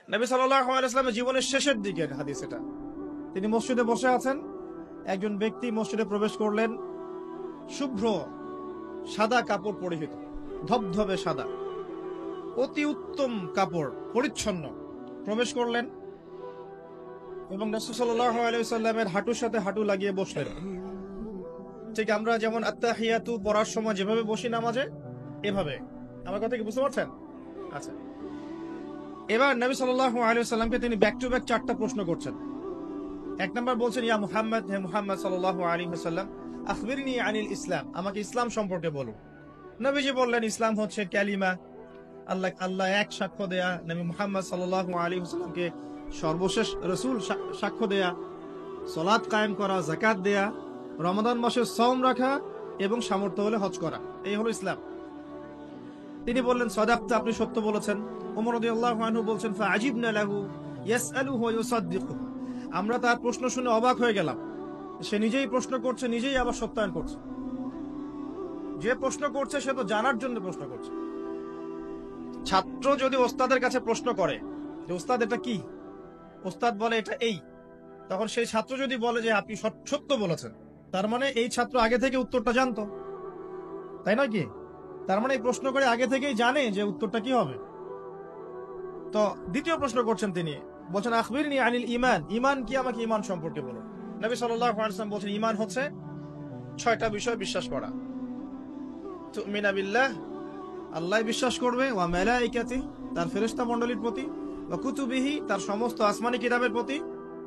নবী সাল্লাল্লাহু আলাইহি ওয়াসাল্লামের জীবনের শেষের দিকের হাদিস এটা। তিনি মসজিদে বসে আছেন, একজন ব্যক্তি মসজিদে প্রবেশ করলেন, শুভ্র সাদা কাপড় পরিহিত, ধবধবে সাদা, অতি উত্তম কাপড়, পরিচ্ছন্ন, প্রবেশ করলেন এবং রাসূল সাল্লাল্লাহু আলাইহি ওয়াসাল্লামের হাঁটুর সাথে হাঁটু লাগিয়ে বসলেন। ঠিক আমরা যেমন আত্তাহিয়াতু পড়ার সময় যেভাবে বসি নামাজে, এভাবে। আমার কথা কি বুঝতে পারছেন? আচ্ছা, এবার নবী সাল্লাল্লাহু আলাইহি ওয়াসাল্লামকে তিনি ব্যাক টু ব্যাক 4টা প্রশ্ন করছেন। এক নাম্বার বলছেন, ইয়া মুহাম্মদ, হে মুহাম্মদ সাল্লাল্লাহু আলাইহি ওয়াসাল্লাম, আখবিরনি আনিল ইসলাম, আমাকে ইসলাম সম্পর্কে বলুন। নবীজি বললেন, ইসলাম হচ্ছে কালিমা, আল্লাহ এক সাক্ষ্য দেয়া, নবী মুহাম্মদ সাল্লাল্লাহু আলাইহি ওয়াসাল্লামকে সর্বশেষ রাসূল সাক্ষ্য দেয়া, সালাত কায়েম করা, যাকাত দেয়া, রমাদান মাসে সাওম রাখা এবং সামর্থ্য হলে হজ করা, এই হলো ইসলাম। তিনি বললেন, সাদাকতা, আপনি সত্য বলেছেন। ওমর রাদিয়াল্লাহু আনহু বলছেন, ফাআজিবনা লাহু ইয়াসআলুহু ওয়া ইউসাদ্দিকু, আমরা তার প্রশ্ন শুনে অবাক হয়ে গেলাম। সে নিজেই প্রশ্ন করছে, নিজেই আবার সত্যায়ন করছে। যে প্রশ্ন করছে সে তো জানার জন্য প্রশ্ন করছে। ছাত্র যদি ওস্তাদের কাছে প্রশ্ন করে যে ওস্তাদ এটা কি, ওস্তাদ বলে এটা এই, তখন সেই ছাত্র যদি বলে যে আপনি সত্য বলেছেন, তার মানে এই ছাত্র আগে থেকে উত্তরটা জানতো, তাই নয় কি? তার মানে এই প্রশ্ন করে আগে থেকেই জানে যে উত্তরটা কি হবে। তো দ্বিতীয় প্রশ্ন করছেন তিনি, বলছেন, আখবিরনি আনিল ঈমান, ঈমান কি, আমাকে ঈমান সম্পর্কে বলুন। নবী সাল্লাল্লাহু আলাইহি ওয়াসাল্লাম বলছেন, ঈমান হচ্ছে 6টা বিষয় বিশ্বাস করা। তুমিনা বিল্লাহ, আল্লাহ বিশ্বাস করবে, ওয়া মালাইকাতি, তার ফেরেশতা মণ্ডলীর প্রতি, ওয়া কুতুবিহি, তার সমস্ত আসমানি কিতাবের প্রতি,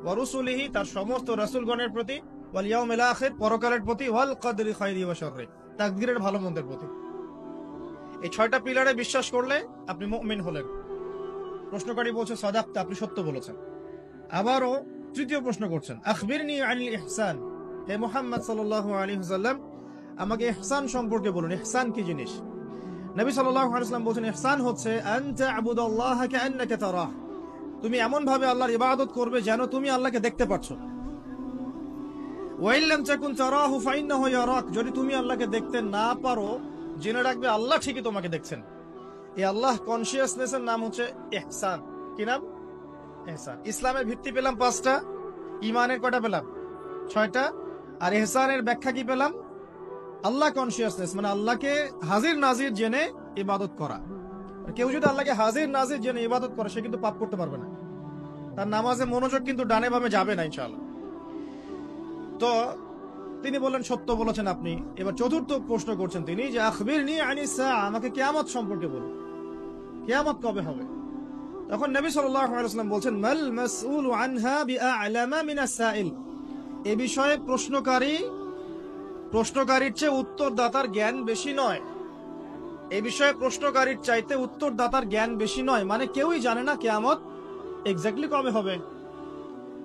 ওয়া রুসুলিহি, তার সমস্ত রাসূলগণের প্রতি, ওয়াল ইয়াউমিল আখির, পরকালের প্রতি, ওয়াল কদরি খায়রি ওয়া শাররি, তাকদীরের ভালো মন্দের প্রতি। এই 6টা পিলারে বিশ্বাস করলে আপনি মুমিন হলেন। প্রশ্নকারী বলছে, সাদাকতা, আপনি সত্য বলেছেন। আবারও তৃতীয় প্রশ্ন করছেন, আখবিরনি আনিল ইহসান, হে মুহাম্মদ সাল্লাল্লাহু আলাইহি ওয়াসাল্লাম, আমাকে ইহসান সম্পর্কে বলুন, ইহসান কি জিনিস। নবী সাল্লাল্লাহু আলাইহি ওয়াসাল্লাম বলেছেন, ইহসান হচ্ছে আন তা'বুদাল্লাহা কাআন্নাকা তারাহ, তুমি এমন ভাবে আল্লাহর ইবাদত করবে যেন তুমি আল্লাহকে দেখতে পাচ্ছ। ওয়া ইন লাম তাকুন তারাহু ফাইন্নাহু ইয়ারাক, যদি তুমি আল্লাহকে দেখতে না পারো, জেনে রাখবে আল্লাহ ঠিকই তোমাকে দেখছেন। এই আল্লাহ কনসিয়াসনেসের নাম হচ্ছে ইহসান। কি নাম? ইহসান। ইসলামের ভিত্তি পেলাম 5টা, ঈমানের কয়টা পেলাম? 6টা। আর ইহসানের ব্যাখ্যা কি পেলাম? আল্লাহ কনসিয়াসনেস, মানে আল্লাহকে হাজির নাজির জেনে ইবাদত করা। কেউ যদি আল্লাহকে হাজির নাজির জেনে ইবাদত করে, সে কিন্তু পাপ করতে পারবে না, তার নামাজে মনোযোগ কিন্তু ডানে বামে যাবে না ইনশাআল্লাহ। তো তিনি বললেন, সত্য বলেছেন আপনি। এবার চতুর্থ প্রশ্ন করছেন তিনি, যে আখবিরনি আনিস সাআ, আমাকে কিয়ামত সম্পর্কে বলুন, কিয়ামত কবে হবে। তখন নবী সাল্লাল্লাহু আলাইহি ওয়াসাল্লাম বলছেন, মাল মাসউলু আনহা বিআ'লামা মিনাস সাইল, এই বিষয়ে প্রশ্নকারীর চেয়ে উত্তরদাতার জ্ঞান বেশি নয়। এই বিষয়ে প্রশ্নকারীর চাইতে উত্তরদাতার জ্ঞান বেশি নয়, মানে কেউই জানে না কিয়ামত এক্স্যাক্টলি কবে হবে।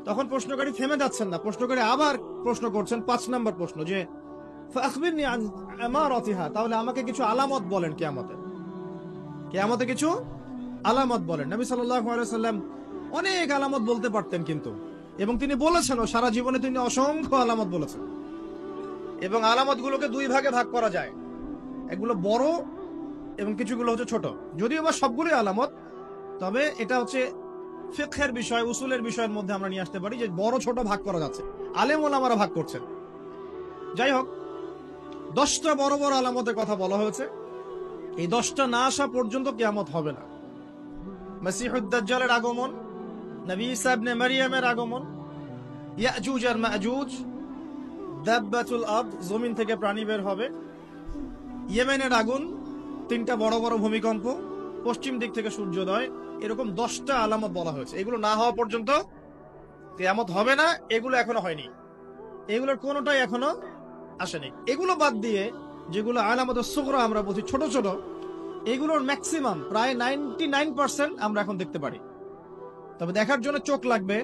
তখন প্রশ্নকারী থেমে যাচ্ছেন না, প্রশ্নকারী আবার প্রশ্ন করছেন, 5 নম্বর প্রশ্ন, যে ফাখবিরনি আন আমারাতিহা, তাহলে আমাকে কিছু আলামত বলেন কিয়ামতের, কিয়ামতে কিছু আলামত বলেন। নবী সাল্লাল্লাহু আলাইহি ওয়াসাল্লাম অনেক আলামত বলতে পারতেন কিন্তু, এবং তিনি বলেছেনও, সারা জীবনে তিনি অসংখ্য আলামত বলেছেন। এবং আলামতগুলোকে 2 ভাগে ভাগ করা যায়, এগুলো বড় এবং কিছুগুলো হচ্ছে ছোট। যদিও বা সবগুলোই আলামত, তবে এটা হচ্ছে ফিকহের বিষয়, উসুলের বিষয়ের মধ্যে আমরা নিয়ে আসতে পারি যে বড় ছোট ভাগ করা যাচ্ছে, আলেম ওলামারা ভাগ করছেন। যাই হোক, 10টা বড় বড় আলামতের কথা বলা হয়েছে। এই 10টা না আসা পর্যন্ত কিয়ামত হবে না। মাসিহুদ দাজ্জালের আগমন, নবী ঈসা ইবনে মারইয়ামের আগমন, ইয়াজুজ আর মাজুজ, দাব্বাতুল আরদ, জমিন থেকে প্রাণী বের হবে, ইয়েমেনের আগুন, 3টা বড় বড় ভূমিকম্প, পশ্চিম দিক থেকে সূর্যোদয়, এরকম 10টা আলামত বলা হয়েছে। এগুলো না হওয়া পর্যন্ত কিয়ামত হবে না। এগুলো এখনো হয়নি, এগুলোর কোনোটাই এখনো আসেনি। এগুলো বাদ দিয়ে যেগুলো আলামতের সুগরা আমরা বলছি, ছোট ছোট, এগুলোর ম্যাক্সিমাম প্রায় 99% আমরা এখন দেখতে পারি। তবে দেখার জন্য চোখ লাগবে।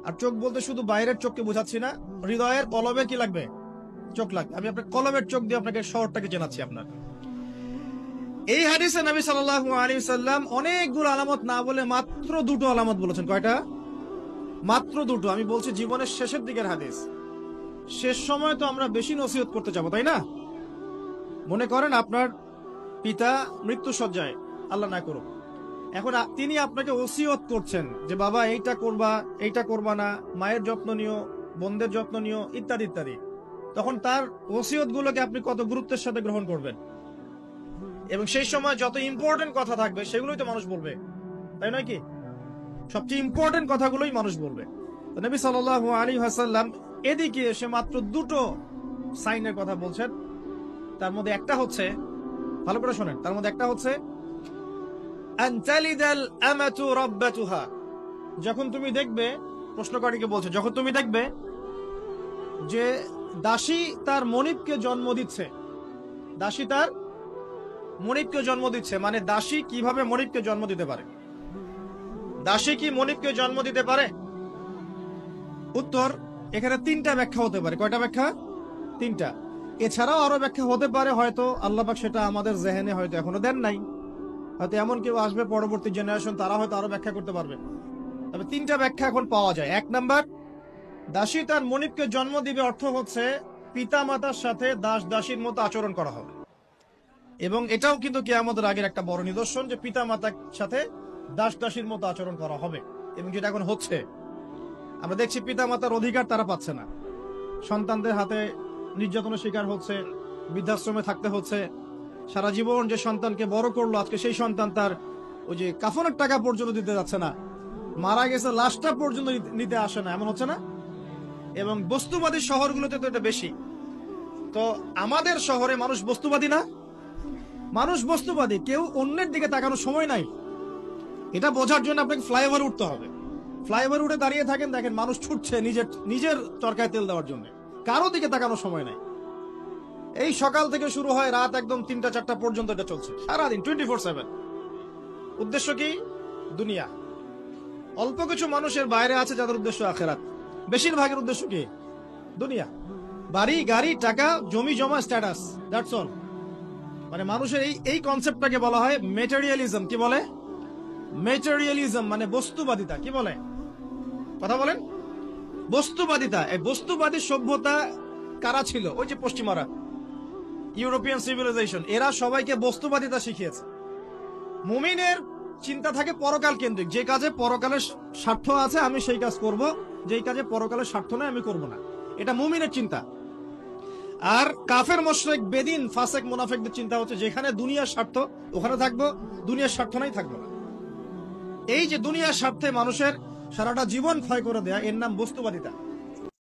আর চোখ বলতে শুধু বাইরের চোখকে বোঝাচ্ছি না, হৃদয়ের কলবের কি লাগবে? চোখ লাগবে। আমি আপনার কলবের চোখ দিয়ে আপনাকে শহরটাকে চেনাচ্ছি। আপনার এই হাদিসে নবী সাল্লাল্লাহু আলাইহি ওয়াসাল্লাম অনেকগুলো আলামত না বলে মাত্র 2টো আলামত বলেছেন। কয়টা? মাত্র 2টো। আমি বলছি জীবনের শেষের দিকের হাদিস, শেষ সময় তো আমরা বেশি নসিহত করতে যাবো, তাই না? মনে করেন আপনার পিতা মৃত্যু শয্যায়, আল্লাহ না করুক, এখন তিনি আপনাকে ওসিয়ত করছেন যে বাবা এইটা করবা, এইটা করবা না, মায়ের যত্ন নিও, বোনদের যত্ন নিও, ইত্যাদি ইত্যাদি। তখন তার ওসিয়ত গুলোকে আপনি কত গুরুত্বের সাথে গ্রহণ করবেন, এবং সেই সময় যত ইম্পর্টেন্ট কথা থাকবে সেগুলোই তো মানুষ বলবে, তাই নয় কি? সবচেয়ে ইম্পর্টেন্ট কথাগুলোই মানুষ বলবে। তো নবী সাল্লাল্লাহু আলাইহি ওয়াসাল্লাম এদিকে এসে মাত্র দুটো সাইনের কথা বলছেন। তার মধ্যে একটা হচ্ছে, ভালো করে শোনেন, তার মধ্যে একটা হচ্ছে আন তালিদাল আমাতু রাব্বাতুহা। যখন তুমি দেখবে, প্রশ্নকারীকে বলছে, যখন তুমি দেখবে যে দাসী তার মনিবকে জন্ম দিচ্ছে, দাসী তার মনিবকে জন্ম দিচ্ছে, মানে দাসী কিভাবে মনিবকে জন্ম দিতে পারে? দাসী কি মনিবকে জন্ম দিতে পারে? উত্তর, এখানে তিনটা ব্যাখ্যা হতে পারে। কয়টা ব্যাখ্যা? তিনটা। এছাড়াও আরো ব্যাখ্যা হতে পারে, হয়তো আল্লাহ পাক সেটা আমাদের জেহেনে হয়তো এখনো দেন নাই, হয়তো এমন কেউ আসবে পরবর্তী জেনারেশন, তারা হয়তো আরো ব্যাখ্যা করতে পারবে। তবে তিনটা ব্যাখ্যা এখন পাওয়া যায়। এক নাম্বার, দাসী তার মনিবকে জন্ম দিবে অর্থ হচ্ছে পিতা মাতার সাথে দাস দাসীর মতো আচরণ করা হবে, এবং এটাও কিন্তু কিয়ামতের আগের একটা বড় নিদর্শন যে পিতা মাতার সাথে দাস দাসীর মতো আচরণ করা হবে, এবং যেটা এখন হচ্ছে। আমরা দেখছি পিতা মাতার অধিকার তারা পাচ্ছে না, সন্তানদের হাতে নির্যাতনের শিকার হচ্ছে, বৃদ্ধাশ্রমে থাকতে হচ্ছে। সারা জীবন যে সন্তানকে বড় করলো, আজকে সেই সন্তান তার ওই যে কাফনের টাকা পর্যন্ত দিতে যাচ্ছে না, মারা গেছে লাশটা পর্যন্ত নিতে আসে না, এমন হচ্ছে না? এবং বস্তুবাদী শহরগুলোতে তো এটা বেশি। তো আমাদের শহরে মানুষ বস্তুবাদী না? মানুষ বস্তুবাদী, কেউ অন্যের দিকে তাকানোর সময় নাই। এটা বোঝার জন্য আপনাকে ফ্লাইওভার উঠতে হবে। ফ্লাইওভার উঠে দাঁড়িয়ে থাকেন, দেখেন মানুষ ছুটছে নিজের চরকায় তেল দেওয়ার জন্য, কারো দিকে তাকানোর সময় নাই। এই সকাল থেকে শুরু হয়, রাত একদম 3টা-4টা পর্যন্ত এটা চলছে, সারাদিন 24/7। উদ্দেশ্য কি? দুনিয়া। অল্প কিছু মানুষের বাইরে আছে যাদের উদ্দেশ্য আখেরাত, বেশিরভাগের উদ্দেশ্য কি? দুনিয়া। বাড়ি গাড়ি, টাকা, জমি জমা, স্ট্যাটাস, দ্যাটস অল। মানে মানুষের এই কনসেপ্টটাকে বলা হয় মেটেরিয়ালিজম। কি বলে? মেটেরিয়ালিজম মানে বস্তুবাদিতা। কি বলে? কথা বলেন। বস্তুবাদিতা। এই বস্তুবাদী সভ্যতা কারা ছিল? ওই যে পশ্চিমারা, ইউরোপিয়ান সিভিলাইজেশন, এরা সবাইকে বস্তুবাদিতা শিখিয়েছে। মুমিনের চিন্তা থাকে পরকাল কেন্দ্রিক, যে কাজে পরকালের স্বার্থ আছে আমি সেই কাজ করব, যেই কাজে পরকালের স্বার্থ নয় আমি করব না। এটা মুমিনের চিন্তা। আর কাফের, মুশরিক, বেদিন, ফাসেক, মুনাফিকদের চিন্তা হচ্ছে যেখানে দুনিয়ার স্বার্থ ওখানে থাকবো, দুনিয়ার স্বার্থ নাই থাকবো না। এই যে দুনিয়ার স্বার্থে মানুষের সারাটা জীবন ক্ষয় করে দেয়া, এর নাম বস্তুবাদিতা।